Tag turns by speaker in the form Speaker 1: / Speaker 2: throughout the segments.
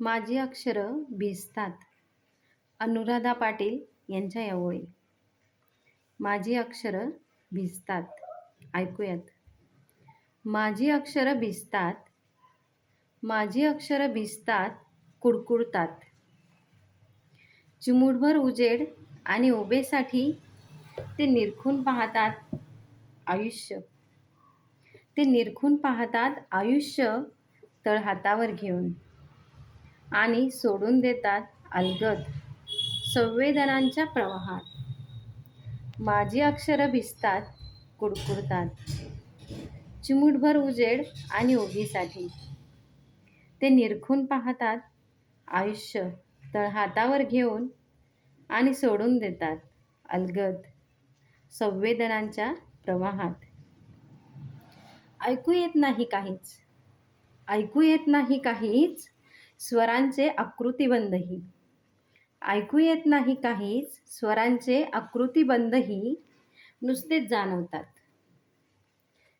Speaker 1: माझी अक्षरं भिजतात. अनुराधा पाटील यांच्या या ओळी. माझी अक्षरं भिजतात. ऐकूयात. माझी अक्षरं भिजतात. माझी अक्षरं भिजतात, कुडकुडतात. चिमूटभर उजेड आणि उभेसाठी ते निरखून पाहतात आयुष्य. ते निरखून पाहतात आयुष्य तळहातावर घेऊन आणि सोडून देतात अलगद संवेदनांच्या प्रवाहात. माझी अक्षरं भिजतात, कुडकुडतात. चिमूटभर उजेड आणि उभीसाठी ते निरखून पाहतात आयुष्य तळहातावर घेऊन आणि सोडून देतात अलगद संवेदनांच्या प्रवाहात. ऐकू येत नाही काहीच. ऐकू येत नाही काहीच, स्वरांचे आकृतिबंधही. ऐकू येत नाही काहीच, स्वरांचे आकृतिबंधही नुसतेच जाणवतात.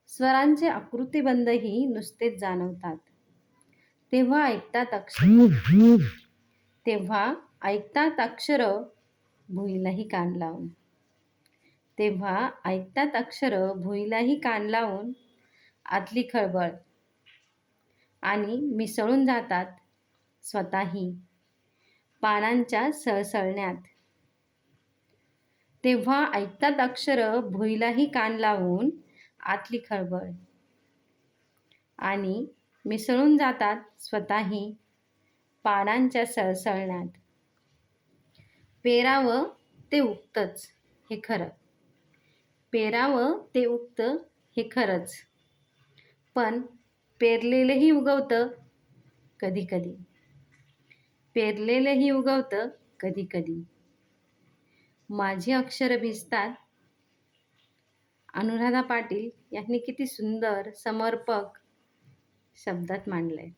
Speaker 1: स्वरांचे आकृतिबंधही नुसतेच जाणवतात. तेव्हा ऐकतात अक्षर. तेव्हा ऐकतात अक्षरं भुईलाही कान लावून. तेव्हा ऐकतात अक्षरं भुईलाही कान लावून आतली खळबळ आणि मिसळून जातात स्वतःही पानांच्या सळसळण्यात. तेव्हा ऐकतात अक्षरं भुईलाही कान लावून आतली खळबळ आणि मिसळून जातात स्वतःही पानांच्या सळसळण्यात. पेरावं ते उगतंच हे खरं. पेरावं ते उगतं हे खरंच. पण पेरलेलंही उगवतं कधी कधी. पेरलेलंही उगवतं कधी कधी. माझी अक्षरं भिजतात. अनुराधा पाटील यांनी किती सुंदर समर्पक शब्दात मांडलंय.